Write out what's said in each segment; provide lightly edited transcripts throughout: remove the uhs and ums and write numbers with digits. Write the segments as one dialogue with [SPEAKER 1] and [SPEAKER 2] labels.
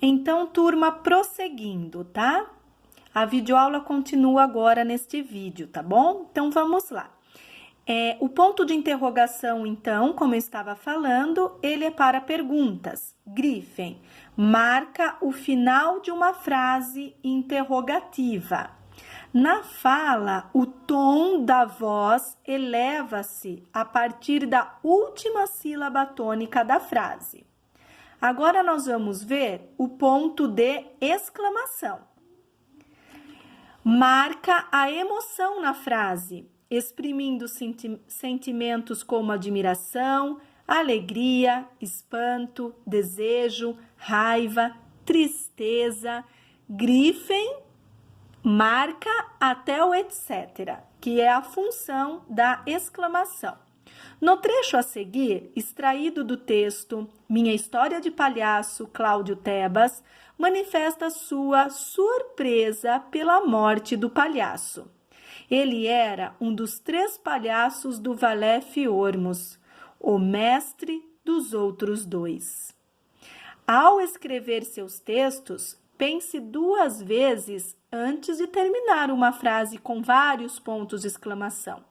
[SPEAKER 1] Então, turma, prosseguindo, tá? A videoaula continua agora neste vídeo, tá bom? Então, vamos lá. O ponto de interrogação, então, como eu estava falando, ele é para perguntas. Grifem, marca o final de uma frase interrogativa. Na fala, o tom da voz eleva-se a partir da última sílaba tônica da frase. Agora, nós vamos ver o ponto de exclamação. Marca a emoção na frase, exprimindo sentimentos como admiração, alegria, espanto, desejo, raiva, tristeza. Grifem, marca até o etc., que é a função da exclamação. No trecho a seguir, extraído do texto Minha História de Palhaço, Cláudio Tebas, manifesta sua surpresa pela morte do palhaço. Ele era um dos 3 palhaços do Valé Fiormos, o mestre dos outros 2. Ao escrever seus textos, pense 2 vezes antes de terminar uma frase com vários pontos de exclamação.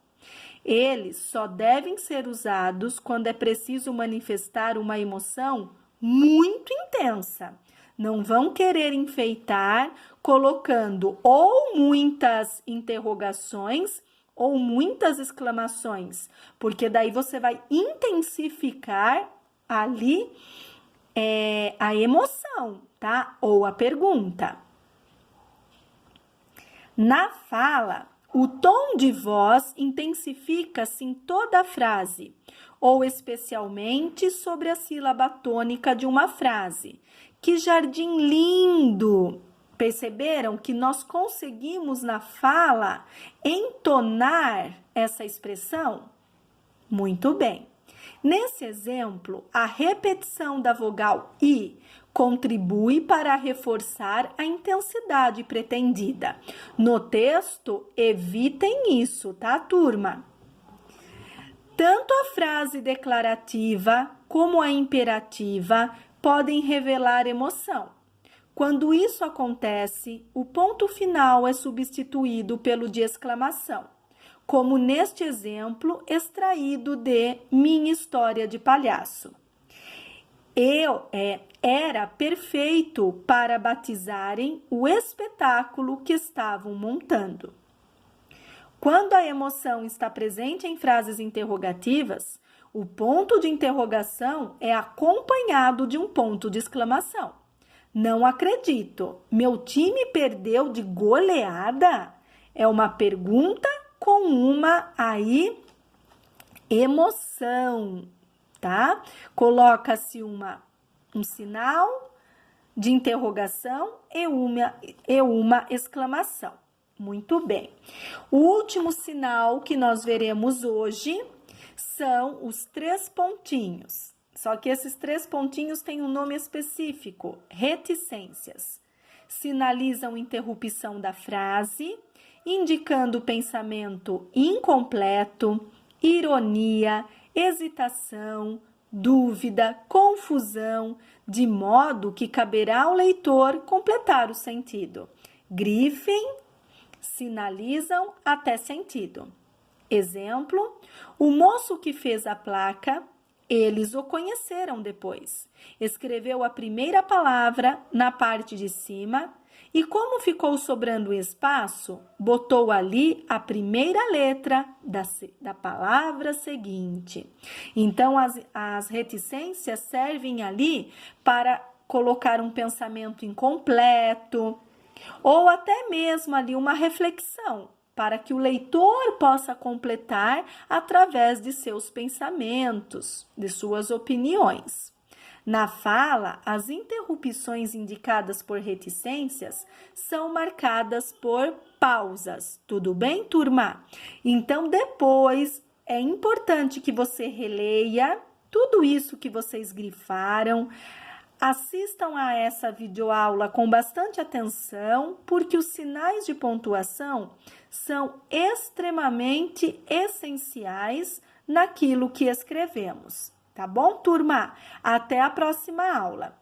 [SPEAKER 1] Eles só devem ser usados quando é preciso manifestar uma emoção muito intensa. Não vão querer enfeitar colocando ou muitas interrogações ou muitas exclamações, porque daí você vai intensificar ali a emoção, tá? Ou a pergunta. Na fala, o tom de voz intensifica-se em toda a frase, ou especialmente sobre a sílaba tônica de uma frase. Que jardim lindo! Perceberam que nós conseguimos na fala entonar essa expressão? Muito bem. Nesse exemplo, a repetição da vogal I contribui para reforçar a intensidade pretendida. No texto, evitem isso, tá, turma? Tanto a frase declarativa como a imperativa podem revelar emoção. Quando isso acontece, o ponto final é substituído pelo de exclamação, como neste exemplo extraído de Minha História de Palhaço. Era perfeito para batizarem o espetáculo que estavam montando. Quando a emoção está presente em frases interrogativas, o ponto de interrogação é acompanhado de um ponto de exclamação. Não acredito, meu time perdeu de goleada? É uma pergunta com uma emoção, tá? Coloca-se um sinal de interrogação e uma exclamação. Muito bem. O último sinal que nós veremos hoje são os 3 pontinhos. Só que esses 3 pontinhos têm um nome específico, reticências. Sinalizam interrupção da frase, indicando pensamento incompleto, ironia, hesitação, dúvida, confusão, de modo que caberá ao leitor completar o sentido. Grifem, sinalizam até sentido. Exemplo, o moço que fez a placa, eles o conheceram depois. Escreveu a primeira palavra na parte de cima e, como ficou sobrando espaço, botou ali a primeira letra da palavra seguinte. Então, as reticências servem ali para colocar um pensamento incompleto ou até mesmo ali uma reflexão, para que o leitor possa completar através de seus pensamentos, de suas opiniões. Na fala, as interrupções indicadas por reticências são marcadas por pausas. Tudo bem, turma? Então, depois, é importante que você releia tudo isso que vocês grifaram. Assistam a essa videoaula com bastante atenção, porque os sinais de pontuação são extremamente essenciais naquilo que escrevemos. Tá bom, turma? Até a próxima aula!